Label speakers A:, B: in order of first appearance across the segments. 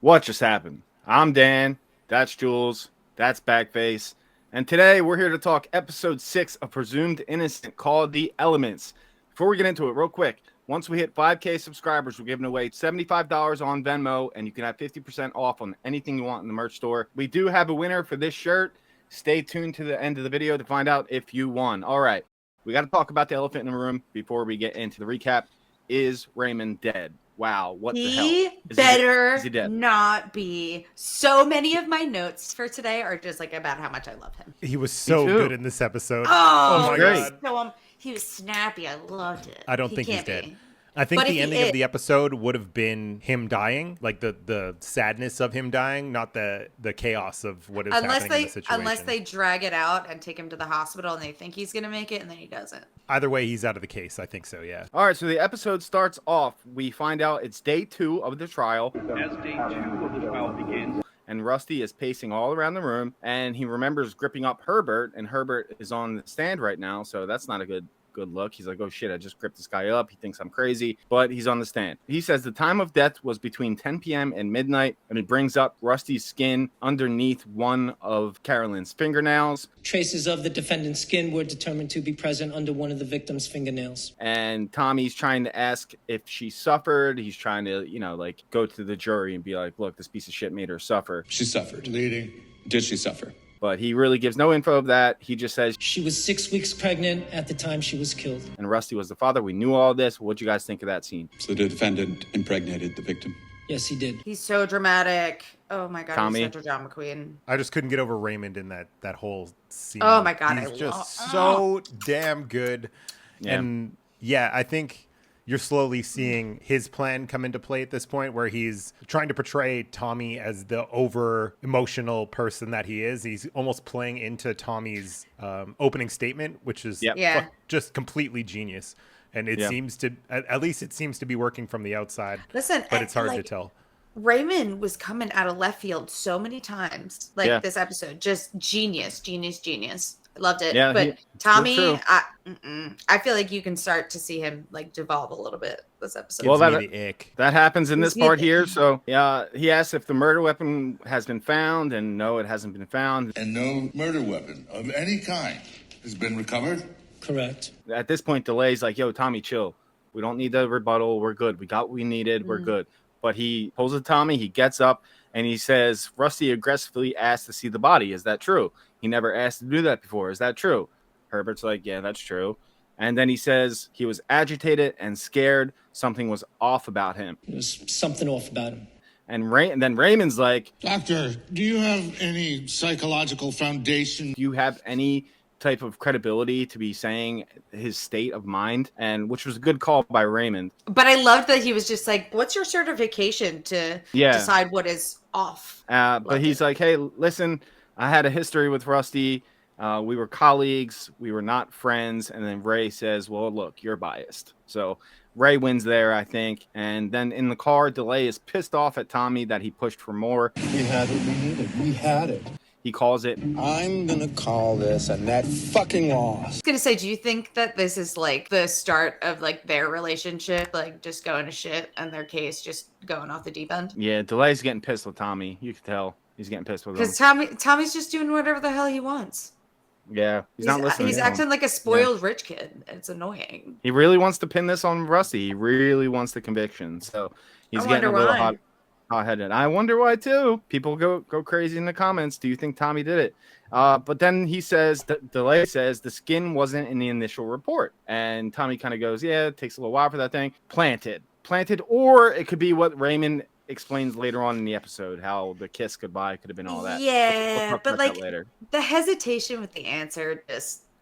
A: What just happened? I'm Dan. That's Jules. That's Bag Face. And today we're here to talk episode 6 of Presumed Innocent called The Elements. Before we get into it, real quick, once we hit 5K subscribers, we're giving away $75 on Venmo, and you can have 50% off on anything you want in the merch store. We do have a winner for this shirt. Stay tuned to the end of the video to find out if you won. All right, we got to talk about the elephant in the room before we get into the recap. Is Raymond dead? Wow, what the hell?
B: He
A: Is
B: better
A: he dead?
B: not be. So many of my notes for today are just like about how much I love him.
C: He was so good in this episode.
B: Oh
C: my
A: great.
C: God.
B: He was snappy. I loved it.
C: I don't think he's dead. I think the ending of the episode would have been him dying, like the sadness of him dying, not the chaos of what is happening in the situation.
B: Unless they drag it out and take him to the hospital and they think he's going to make it and then he doesn't.
C: Either way, he's out of the case. I think so, yeah.
A: All right, so the episode starts off. We find out it's day 2 of the trial.
D: As day 2 of the trial begins,
A: And Rusty is pacing all around the room, and he remembers gripping up Herbert, and Herbert is on the stand right now, so that's not a good look. He's like, oh shit, I just gripped this guy up. He thinks I'm crazy, but he's on the stand. He says the time of death was between 10 p.m. and midnight, and he brings up Rusty's skin underneath one of Carolyn's fingernails.
E: Traces of the defendant's skin were determined to be present under one of the victim's fingernails.
A: And Tommy's trying to ask if she suffered. He's trying to, like go to the jury and be like, look, this piece of shit made her suffer.
F: She suffered. Bleeding. Did she suffer?
A: But he really gives no info of that. He just says
E: She was 6 weeks pregnant at the time she was killed.
A: and Rusty was the father. We knew all this. What'd you guys think of that scene?
F: So the defendant impregnated the victim.
E: Yes, he did.
B: He's so dramatic. Oh my God,
A: Tommy?
B: he's such a drama queen.
C: I just couldn't get over Raymond in that whole scene.
B: Oh my God,
C: he's
B: I
C: just
B: love-
C: so damn good.
A: Yeah.
C: And yeah, I think you're slowly seeing his plan come into play at this point, where he's trying to portray Tommy as the over emotional person that he is. He's almost playing into Tommy's opening statement, which is
A: Yep.
B: Yeah.
C: just completely genius. And it seems to, at least it seems to be working from the outside.
B: Listen,
C: but it's hard to
B: like,
C: tell.
B: Raymond was coming out of left field so many times, like this episode. Just genius. I loved it.
A: Yeah,
B: but Tommy,
A: true.
B: I feel like you can start to see him like devolve a little bit this episode.
A: Well,
C: Gives me the ick.
A: That happens in
B: Gives
A: this
B: me
A: part
B: the-
A: here. So yeah, he asks if the murder weapon has been found, and no, it hasn't been found.
G: And no murder weapon of any kind has been recovered?
E: Correct.
A: At this point, Delay's like, yo, Tommy, chill. We don't need the rebuttal. We're good. We got what we needed. We're good. But he pulls a Tommy. He gets up and he says, Rusty aggressively asked to see the body. Is that true? He never asked to do that before. Is that true? Herbert's like, yeah, that's true. And then he says he was agitated and scared. Something was off about him.
E: There was something off about him.
A: And then Raymond's like,
G: Doctor, do you have any psychological foundation?
A: do you have any type of credibility to be saying his state of mind? And which was a good call by Raymond.
B: But I loved that he was just like, what's your certification to decide what is off?
A: But he's like, hey, listen, I had a history with Rusty. We were colleagues. We were not friends. And then Ray says, well, look, you're biased. So Ray wins there, I think. And then in the car, Delay is pissed off at Tommy that he pushed for more.
H: We had what we needed. We had it.
A: He calls it.
H: I'm gonna call this a net fucking loss.
B: I was gonna say, do you think that this is like the start of like their relationship, like just going to shit and their case just going off the deep end?
A: Yeah, Delay's getting pissed with Tommy. You can tell he's getting pissed with him.
B: Because Tommy's just doing whatever the hell he wants.
A: Yeah, he's not listening.
B: He's
A: to him.
B: acting like a spoiled rich kid. It's annoying.
A: He really wants to pin this on Rusty. He really wants the conviction. So he's getting a little hot-headed. I wonder why too. People go crazy in the comments. Do you think Tommy did it? But then he says, Delay says the skin wasn't in the initial report. And Tommy kind of goes, yeah, it takes a little while for that thing. Planted. Or it could be what Raymond explains later on in the episode, how the kiss goodbye could have been all that.
B: Yeah,
A: We'll
B: but like
A: later.
B: the hesitation with the answer,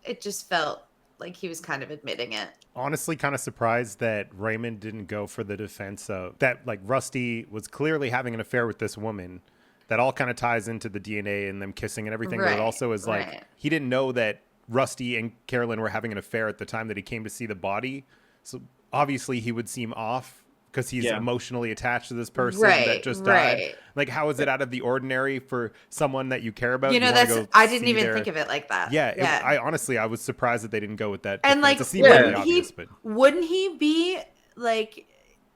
B: it just felt like he was kind of admitting it.
C: Honestly, kind of surprised that Raymond didn't go for the defense of that. Like Rusty was clearly having an affair with this woman. That all kind of ties into the DNA and them kissing and everything. But it also is like he didn't know that Rusty and Carolyn were having an affair at the time that he came to see the body. So obviously he would seem off because he's emotionally attached to this person that just died. Like, how is it out of the ordinary for someone that you care about?
B: You know, I didn't even think of it like that.
C: Yeah. I honestly was surprised that they didn't go with that.
B: And like,
C: really obvious, but
B: wouldn't he be like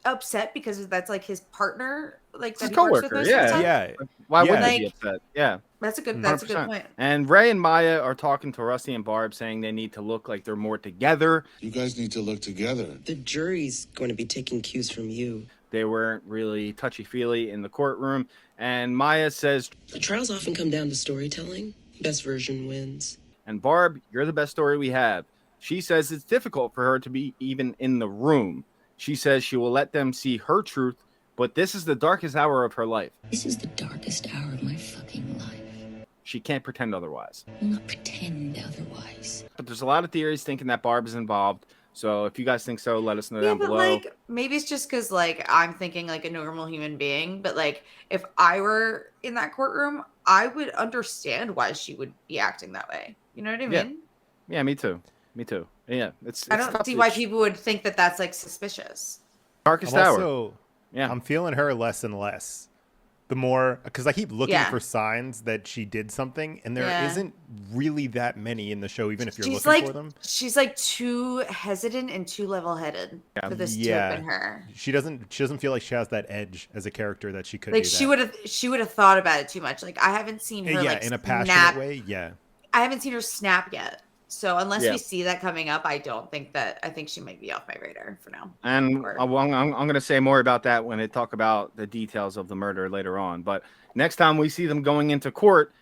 B: upset because that's like his partner, like
A: His
B: that he works with
A: coworker,
B: most of the
A: yeah.
B: time.
C: Yeah.
A: Why
C: Yeah.
A: wouldn't they be
B: Like-
A: upset? Yeah.
B: That's a good
A: 100%.
B: point.
A: And Ray and Maya are talking to Rusty and Barb, saying they need to look like they're more together.
G: You guys need to look together.
I: The jury's going to be taking cues from you.
A: They weren't really touchy-feely in the courtroom. And Maya says,
I: The trials often come down to storytelling. Best version wins.
A: and Barb, you're the best story we have. She says it's difficult for her to be even in the room. She says she will let them see her truth, but this is the darkest hour of her life.
J: This is the darkest hour of my fucking life.
A: She can't pretend otherwise.
J: I will not pretend otherwise.
A: But there's a lot of theories thinking that Barb is involved. So if you guys think so, let us know
B: Yeah,
A: down
B: but
A: below.
B: like maybe it's just because like I'm thinking like a normal human being, but like if I were in that courtroom, I would understand why she would be acting that way. You know what I mean?
A: Yeah, me too. Me too. Yeah, it's
B: I don't
A: tough.
B: see why
A: It's
B: people would think that that's like suspicious.
A: darkest
C: I'm
A: hour.
C: also,
A: Yeah.
C: I'm feeling her less and less. The more, because I keep looking
B: Yeah.
C: for signs that she did something, and there
B: Yeah.
C: not really that many in the show, even if you're
B: She's
C: looking
B: like
C: for them.
B: she's like too hesitant and too level-headed for this to have been her.
C: She doesn't feel like she has that edge as a character that she could
B: Like
C: do
B: she would have thought about it too much. Like I haven't seen her like
C: in a passionate
B: snap.
C: way. Yeah.
B: I haven't seen her snap yet. So unless
A: Yeah.
B: we see that coming up, I think she might be off my radar for now.
A: And
B: Or-
A: I'm going to say more about that when I talk about the details of the murder later on. But next time we see them going into court,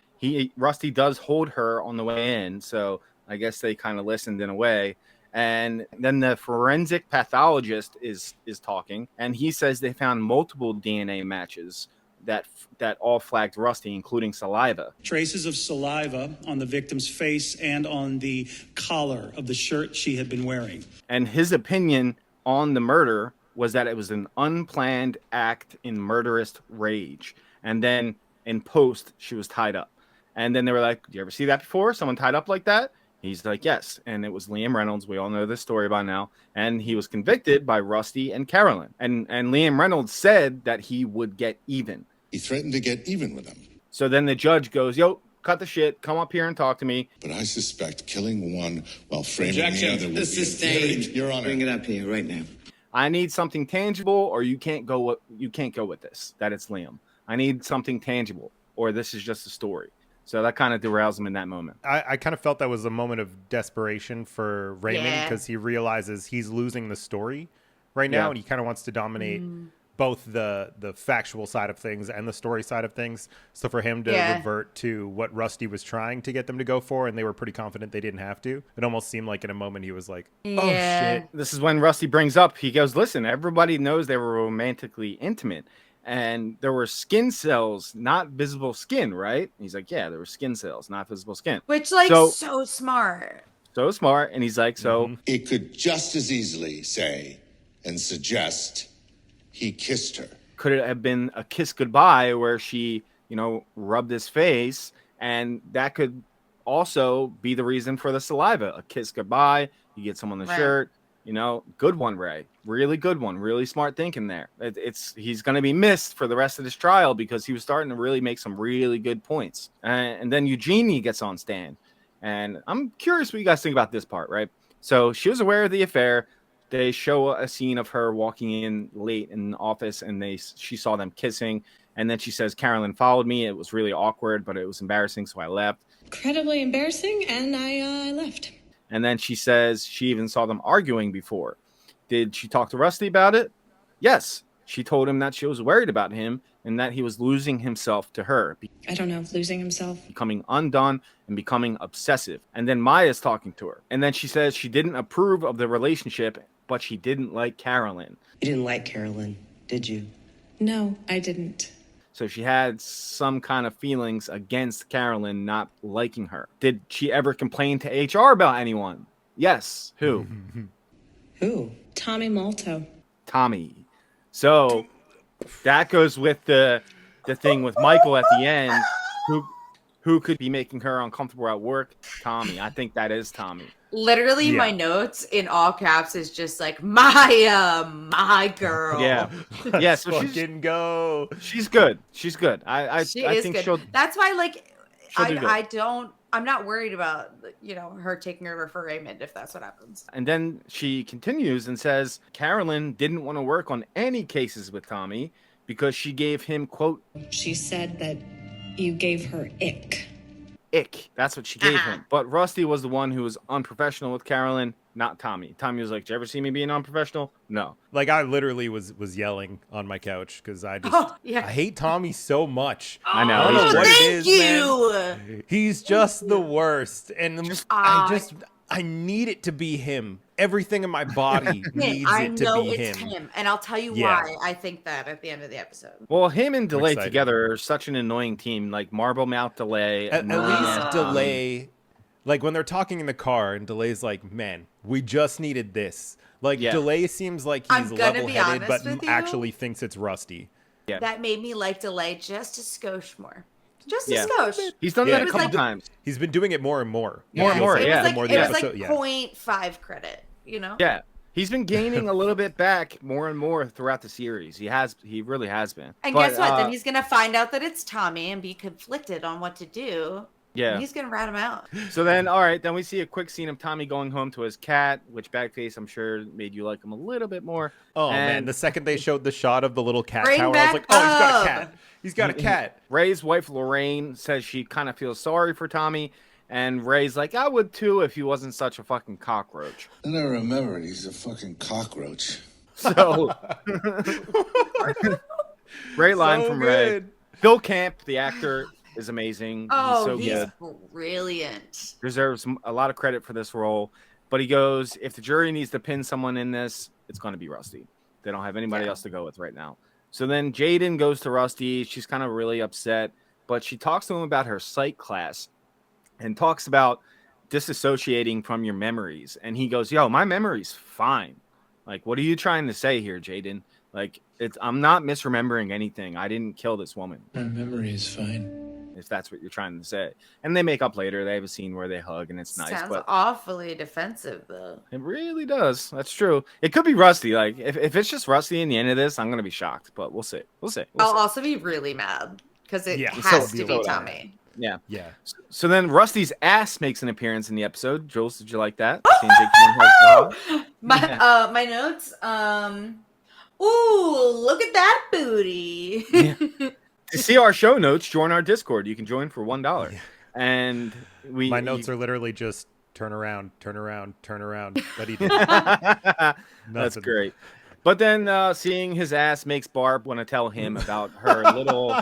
A: Rusty does hold her on the way in. So I guess they kind of listened in a way. And then the forensic pathologist is talking, and he says they found multiple DNA matches that all flagged Rusty, including saliva.
K: Traces of saliva on the victim's face and on the collar of the shirt she had been wearing.
A: And his opinion on the murder was that it was an unplanned act in murderous rage. And then in post, she was tied up. And then they were like, do you ever see that before? Someone tied up like that? He's like, yes. And it was Liam Reynolds. We all know this story by now. And he was convicted by Rusty and Carolyn. And Liam Reynolds said that he would get even.
G: He threatened to get even with them.
A: So then the judge goes, yo, cut the shit. Come up here and talk to me.
G: But I suspect killing one while framing
H: Objection.
G: the other would be
H: Sustained.
G: Your Honor.
H: Bring it up here right now.
A: I need something tangible, or you can't go with this. That it's Liam. I need something tangible, or this is just a story. So that kind of derails him in that moment.
C: I kind of felt that was a moment of desperation for Raymond because he realizes he's losing the story right now, and he kind of wants to dominate both the factual side of things and the story side of things. So for him to revert to what Rusty was trying to get them to go for, and they were pretty confident they didn't have to, it almost seemed like in a moment he was like, oh shit.
A: This is when Rusty brings up, he goes, listen, everybody knows they were romantically intimate. And there were skin cells, not visible skin, right? And he's like, yeah, there were skin cells, not visible skin.
B: Which, like, so smart.
A: So smart. And he's like, so.
G: It could just as easily say and suggest he kissed her.
A: Could it have been a kiss goodbye where she, rubbed his face? And that could also be the reason for the saliva. A kiss goodbye. You get some on the shirt. Good one, Ray. Really good one. Really smart thinking there. He's going to be missed for the rest of this trial because he was starting to really make some really good points. And then Eugenia gets on stand. And I'm curious what you guys think about this part, right? So she was aware of the affair. They show a scene of her walking in late in the office, and she saw them kissing. And then she says, Carolyn followed me. It was really awkward, but it was embarrassing, so I left.
E: Incredibly embarrassing, and I left.
A: And then she says she even saw them arguing before. Did she talk to Rusty about it? Yes. She told him that she was worried about him and that he was losing himself to her.
E: I don't know, losing himself.
A: Becoming undone and becoming obsessive. And then Maya's talking to her. And then she says she didn't approve of the relationship, but she didn't like Carolyn.
I: You didn't like Carolyn, did you?
E: No, I didn't.
A: So she had some kind of feelings against Carolyn not liking her. Did she ever complain to HR about anyone? Yes. Who?
I: Who?
E: Tommy Malto.
A: Tommy. So that goes with the thing with Michael at the end. Who could be making her uncomfortable at work? Tommy. I think that is Tommy.
B: Literally, my notes in all caps is just like my girl.
A: Yeah. Yeah. So
C: fucking go.
A: She's good. She's good. I
B: She
A: think
B: is good.
A: she'll.
B: That's why, like,
A: she'll do good.
B: I don't I'm not worried about, her taking over for Raymond if that's what happens.
A: And then she continues and says Carolyn didn't want to work on any cases with Tommy because she gave him, quote,
J: She said that you gave her ick.
A: Ick. That's what she gave him. But Rusty was the one who was unprofessional with Carolyn, not Tommy. Tommy was like, "Did you ever see me being unprofessional?" No.
C: Like, I literally was yelling on my couch because I just I hate Tommy so much.
A: I know.
C: I don't know what it is,
B: you.
C: man. He's just the worst, and I need it to be him. Everything in my body needs it to be him.
B: And I'll tell you why I think that at the end of the episode.
A: Well, him and Delay together are such an annoying team. Like Marble Mouth Delay.
C: At least Delay, like when they're talking in the car, and Delay's like, "Man, we just needed this." Like Delay seems like he's level-headed, but actually thinks it's Rusty.
A: Yeah,
B: that made me like Delay just a skosh more. Just a skosh.
A: He's done that a couple times.
C: He's been doing it more and more.
A: More and more.
B: It was
A: more
B: it was like 0.5 credit.
A: Yeah. He's been gaining a little bit back more and more throughout the series. He really has been.
B: And guess what? Then he's gonna find out that it's Tommy and be conflicted on what to do.
A: Yeah.
B: And he's gonna rat him out.
A: So then, all right, then we see a quick scene of Tommy going home to his cat, which Bagface, I'm sure, made you like him a little bit more.
C: Oh, man. The second they showed the shot of the little cat
B: Bring
C: tower, I was like, oh, he's got a cat. He's got a cat.
A: Ray's wife, Lorraine, says she kind of feels sorry for Tommy. And Ray's like, I would too if he wasn't such a fucking cockroach.
G: Then I remembered he's a fucking cockroach.
A: So, great line from Ray. Bill Camp, the actor, is amazing.
B: Oh,
A: he's so
B: good. Brilliant.
A: Deserves a lot of credit for this role. But he goes, if the jury needs to pin someone in this, it's going to be Rusty. They don't have anybody else to go with right now. So then Jaden goes to Rusty. She's kind of really upset, but she talks to him about her psych class and talks about disassociating from your memories. And he goes, yo, my memory's fine. Like, what are you trying to say here, Jaden? Like, I'm not misremembering anything. I didn't kill this woman.
L: My memory is fine.
A: If that's what you're trying to say. And they make up later. They have a scene where they hug, and it's nice.
B: Sounds
A: but
B: awfully defensive, though.
A: It really does. That's true. It could be Rusty. Like, if it's just Rusty in the end of this, I'm going to be shocked. But we'll see.
B: I'll also be really mad because it has to be Tommy.
A: Yeah.
C: Yeah.
A: So then Rusty's ass makes an appearance in the episode. Jules, did you like that?
B: My notes. Ooh, look at that booty.
A: To see our show notes, join our Discord. You can join for $1. And
C: my notes are literally just turn around. But he did.
A: That's great. But then seeing his ass makes Barb want to tell him about her little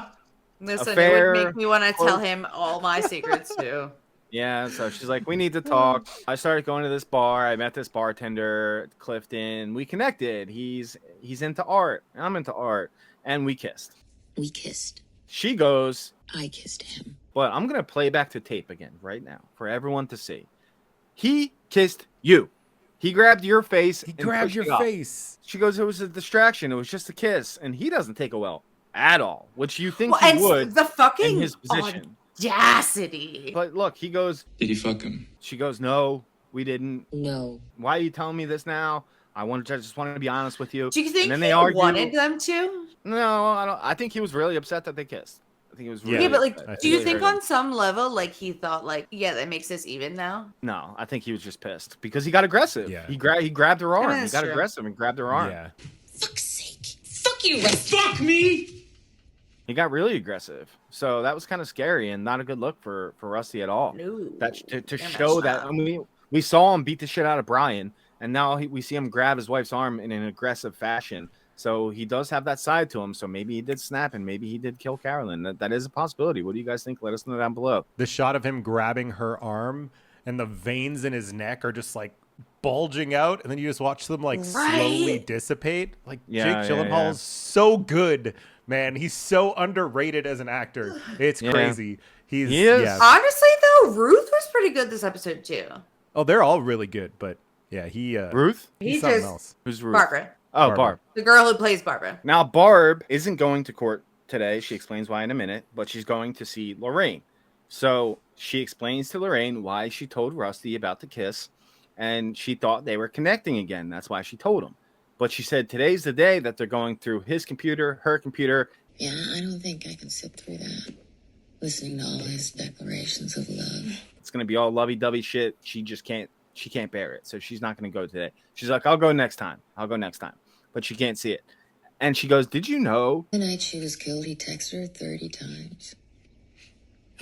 B: Listen,
A: affair.
B: It would make me want to tell him all my secrets too.
A: Yeah, so she's like, we need to talk. I started going to this bar. I met this bartender, Clifton. We connected. He's into art. I'm into art. And we kissed.
J: We kissed.
A: She goes,
J: I kissed him.
A: But I'm going to play back the tape again right now for everyone to see. He kissed you. He grabbed your face.
C: He grabbed your face.
A: She goes, it was a distraction. It was just a kiss. And he doesn't take it well at all, which you think he would
B: the fucking
A: in his position.
B: Audacity.
A: But look, he goes,
F: did he fuck him?
A: She goes, no, we didn't.
J: No.
A: Why are you telling me this now? I just wanted to be honest with you.
B: Do you think
A: and then
B: he
A: they argued.
B: wanted them to?
A: No, I don't. I think he was really upset that they kissed. I think it was really
B: but like,
A: upset.
B: do you think on some level, like he thought, like, yeah, that makes us even now?
A: No, I think he was just pissed because he got aggressive.
C: Yeah.
A: He grabbed her arm. He got
B: true.
A: aggressive and grabbed her arm.
C: Yeah.
J: Fuck's sake. Fuck you, Rusty.
K: Fuck me!
A: He got really aggressive. So that was kind of scary and not a good look for Rusty at all.
B: No.
A: That to show that. I mean, we saw him beat the shit out of Brian, and now we see him grab his wife's arm in an aggressive fashion. So he does have that side to him. So maybe he did snap and maybe he did kill Carolyn. That is a possibility. What do you guys think? Let us know down below.
C: The shot of him grabbing her arm and the veins in his neck are just like bulging out, and then you just watch them like slowly dissipate. Like Jake Gyllenhaal is so good, man. He's so underrated as an actor. It's crazy. He is. Yeah.
B: Honestly, though, Ruth was pretty good this episode too.
C: Oh, they're all really good, but yeah,
A: Ruth?
C: He's something else.
A: Who's Ruth?
B: Barbara.
A: Oh, Barb.
B: The girl who plays Barbara.
A: Now, Barb isn't going to court today. She explains why in a minute, but she's going to see Lorraine. So she explains to Lorraine why she told Rusty about the kiss, and she thought they were connecting again. That's why she told him. But she said today's the day that they're going through his computer, her computer.
J: Yeah, I don't think I can sit through that. Listening to all his declarations of love.
A: It's going to be all lovey-dovey shit. She can't bear it. So she's not going to go today. She's like, I'll go next time. But she can't see it. And she goes, did you know?
I: The night she was killed, he texted her 30 times.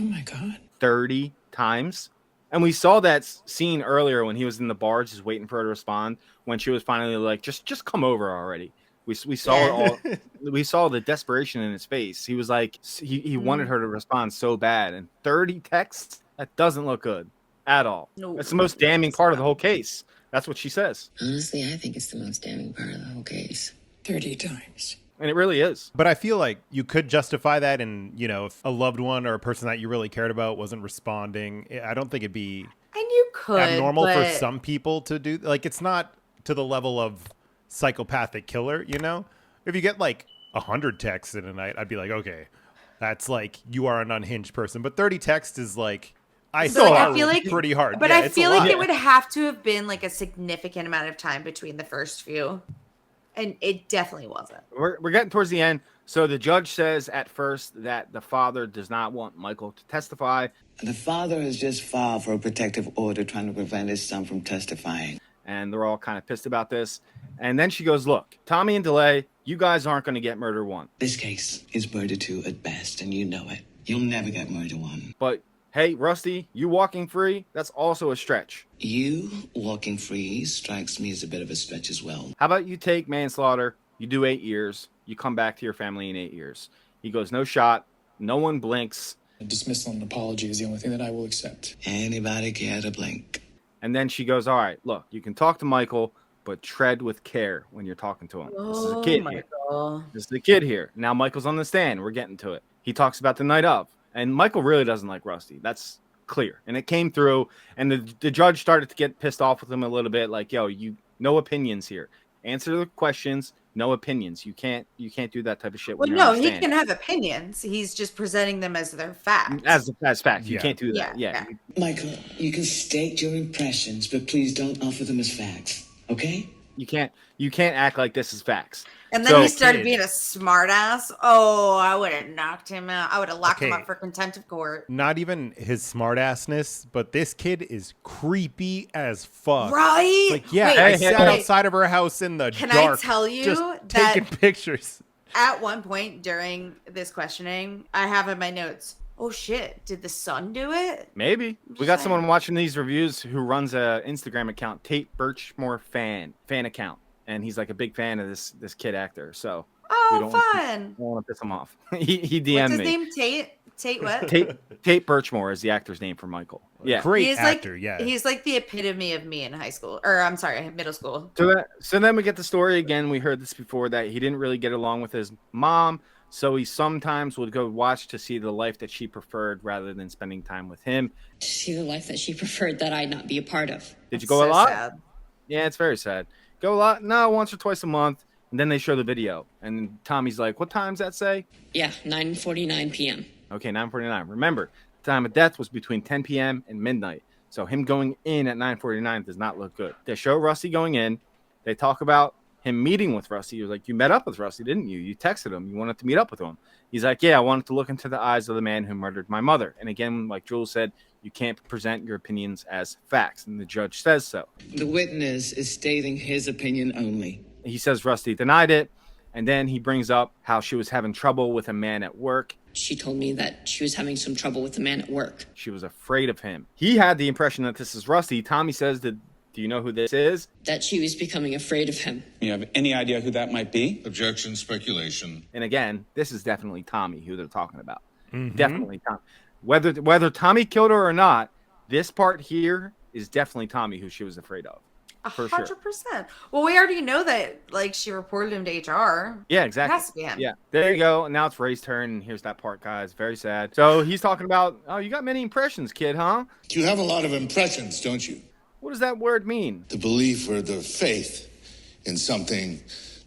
L: Oh my God.
A: 30 times. And we saw that scene earlier when he was in the bar just waiting for her to respond, when she was finally like, just come over already. We saw it all. We saw the desperation in his face. He was like, he wanted her to respond so bad. And 30 texts, that doesn't look good at all.
B: No,
A: that's the most damning part of the whole case. That's what she says.
I: Honestly, I think it's the most damning part of the whole case.
L: 30 times.
A: And it really is.
C: But I feel like you could justify that in, you know, if a loved one or a person that you really cared about wasn't responding. I don't think it'd be
B: And you could
C: abnormal for some people to do. Like, it's not to the level of psychopathic killer, you know? If you get like 100 texts in a night, I'd be like, okay, that's like you are an unhinged person. But 30 texts is like, I feel like pretty hard.
B: But I feel like it would have to have been like a significant amount of time between the first few. And it definitely wasn't.
A: We're getting towards the end. So the judge says at first that the father does not want Michael to testify.
M: The father has just filed for a protective order trying to prevent his son from testifying.
A: And they're all kind of pissed about this. And then she goes, look, Tommy and DeLay, you guys aren't going to get murder 1.
M: This case is murder 2 at best, and you know it. You'll never get murder 1.
A: But hey, Rusty, you walking free, that's also a stretch.
M: You walking free strikes me as a bit of a stretch as well.
A: How about you take manslaughter, you do 8 years, you come back to your family in 8 years. He goes, no shot, no one blinks.
L: A dismissal and apology is the only thing that I will accept.
M: Anybody care to blink?
A: And then she goes, all right, look, you can talk to Michael, but tread with care when you're talking to him. This is a kid here. This is the kid here. Now Michael's on the stand. We're getting to it. He talks about the night of. And Michael really doesn't like Rusty. That's clear. And it came through. And the judge started to get pissed off with him a little bit. Like, yo, no opinions here. Answer the questions. No opinions. You can't do that type of shit.
B: Well, no, he can have opinions. He's just presenting them as their facts.
A: As facts. You can't do that. Yeah.
M: Michael, you can state your impressions, but please don't offer them as facts. Okay?
A: You can't act like this is facts.
B: And then he started being a smartass. Oh, I would have knocked him out. I would have locked him up for contempt of court.
C: Not even his smartassness, but this kid is creepy as fuck.
B: Right?
C: Like, yeah, I sat outside of her house in the dark.
B: Can I tell you
C: just
B: that
C: taking pictures?
B: At one point during this questioning, I have in my notes, oh shit, did the son do it?
A: Maybe. We got someone watching these reviews who runs a Instagram account, Tate Birchmore fan account. And he's like a big fan of this kid actor. So we don't want to piss him off. he DM'd me.
B: What's his name? Tate what?
A: Tate Birchmore is the actor's name for Michael. Yeah.
C: Great actor, yeah.
B: He's like the epitome of me in high school. Or I'm sorry, middle school.
A: So then we get the story again. We heard this before, that he didn't really get along with his mom. So he sometimes would go watch to see the life that she preferred rather than spending time with him.
J: To see the life that she preferred that I not be a part of.
A: Did you go a lot?
B: Sad.
A: Yeah, it's very sad. Go a lot? No, once or twice a month. And then they show the video. And Tommy's like, what time's that say?
J: Yeah, 9:49 p.m.
A: Okay, 9:49. Remember, the time of death was between 10 p.m. and midnight. So him going in at 9:49 does not look good. They show Rusty going in. They talk about him meeting with Rusty. He was like, you met up with Rusty, didn't you? You texted him. You wanted to meet up with him. He's like, yeah, I wanted to look into the eyes of the man who murdered my mother. And again, like Jules said, you can't present your opinions as facts. And the judge says so.
M: The witness is stating his opinion only.
A: He says Rusty denied it. And then he brings up how she was having trouble with a man at work.
J: She told me that she was having some trouble with a man at work.
A: She was afraid of him. He had the impression that this is Rusty. Tommy says that, do you know who this is?
J: That she was becoming afraid of him.
F: You have any idea who that might be?
G: Objection, speculation.
A: And again, this is definitely Tommy who they're talking about. Mm-hmm. Definitely Tommy. Whether Tommy killed her or not, this part here is definitely Tommy who she was afraid of.
B: 100%. Well, we already know that, like, she reported him to HR.
A: Yeah, exactly.
B: It has to be him.
A: Yeah, there you go. And now it's Ray's turn, and here's that part, guys. Very sad. So he's talking about, oh, you got many impressions, kid, huh?
G: You have a lot of impressions, don't you?
A: What does that word mean?
G: The belief or the faith in something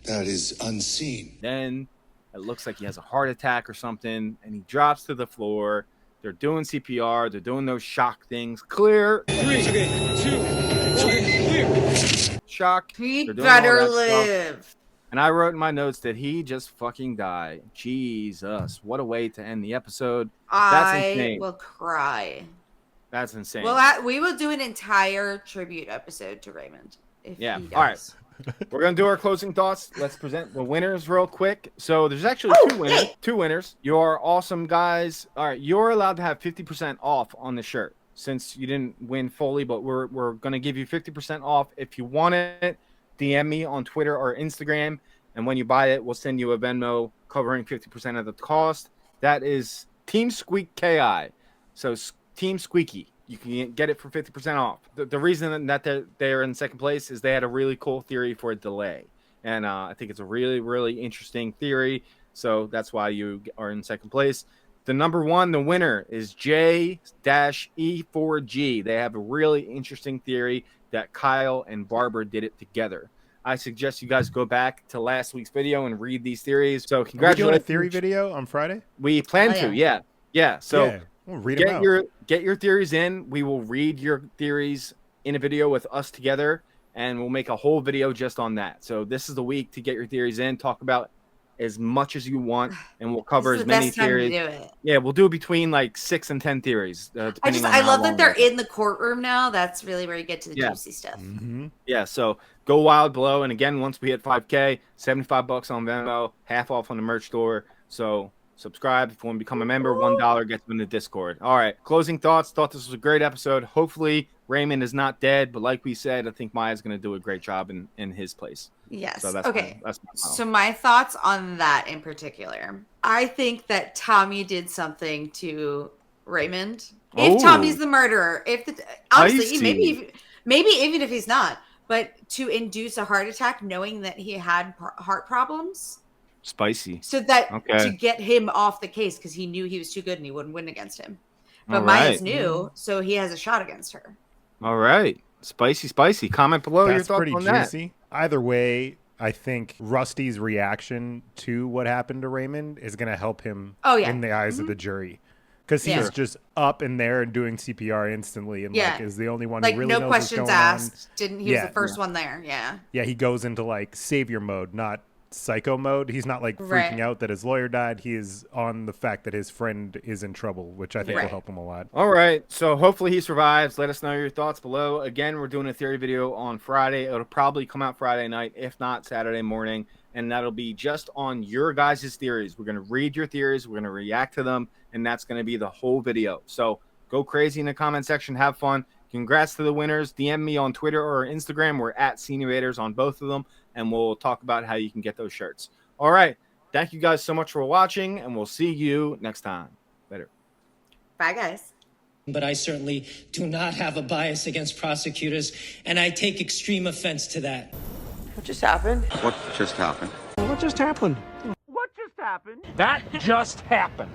G: that is unseen.
A: Then it looks like he has a heart attack or something, and he drops to the floor. They're doing CPR. They're doing those shock things. Clear. 3, 2, clear. Shock.
B: He better live.
A: Stuff. And I wrote in my notes that he just fucking died. Jesus. What a way to end the episode. That's insane.
B: I will cry.
A: That's insane.
B: Well, we will do an entire tribute episode to Raymond. If he does.
A: All right. We're going to do our closing thoughts. Let's present the winners real quick. So there's actually two winners. You're awesome guys. All right. You're allowed to have 50% off on the shirt since you didn't win fully, but we're going to give you 50% off. If you want it, DM me on Twitter or Instagram. And when you buy it, we'll send you a Venmo covering 50% of the cost. That is Team Squeak KI. So Team Squeaky. You can get it for 50% off. The reason that they're in second place is they had a really cool theory for a delay. And I think it's a really, really interesting theory. So that's why you are in second place. The number one, the winner, is J-E4G. They have a really interesting theory that Kyle and Barbara did it together. I suggest you guys go back to last week's video and read these theories. So congratulations.
C: Are we doing a theory video on Friday?
A: We plan to, yeah. So
C: yeah. We'll read them out.
A: Get your theories in. We will read your theories in a video with us together, and we'll make a whole video just on that. So this is the week to get your theories in. Talk about as much as you want, and we'll cover as many theories. Yeah, we'll do between like 6 and 10 theories.
B: I love that they're in the courtroom now. That's really where you get to the juicy stuff.
C: Mm-hmm.
A: Yeah, so go wild below. And again, once we hit 5K, $75 on Venmo, half off on the merch store. So subscribe if you want to become a member. $1 gets you in the Discord. All right, closing thoughts. Thought this was a great episode. Hopefully Raymond is not dead, but like we said, I think Maya's going to do a great job in his place.
B: Yes.
A: So that's
B: okay.
A: So
B: my thoughts on that in particular. I think that Tommy did something to Raymond. If Tommy's the murderer, honestly, maybe even if he's not, but to induce a heart attack knowing that he had heart problems.
A: Spicy.
B: So that to get him off the case because he knew he was too good and he wouldn't win against him. But Maya's new, so he has a shot against her.
A: All right. Spicy. Comment below your thoughts on that.
C: That's pretty juicy. Either way, I think Rusty's reaction to what happened to Raymond is going to help him in the eyes of the jury. Because he's just up in there and doing CPR instantly and like is the only one who really knows what's going on.
B: No questions asked. He was the first one there. Yeah.
C: Yeah, he goes into like savior mode, not psycho mode. He's not like freaking out that his lawyer died. He is on the fact that his friend is in trouble, which I think will help him a lot.
A: All right, so hopefully he survives. Let us know your thoughts below. Again, we're doing a theory video on Friday. It'll probably come out Friday night, if not Saturday morning, and that'll be just on your guys' theories. We're going to read your theories, we're going to react to them, and that's going to be the whole video. So go crazy in the comment section, have fun. Congrats to the winners. DM me on Twitter or Instagram. We're at Senivators on both of them, and we'll talk about how you can get those shirts. All right. Thank you guys so much for watching, and we'll see you next time. Later.
B: Bye, guys.
E: But I certainly do not have a bias against prosecutors, and I take extreme offense to that.
N: What just happened?
O: What just happened?
N: What just happened?
P: What just happened? That just happened.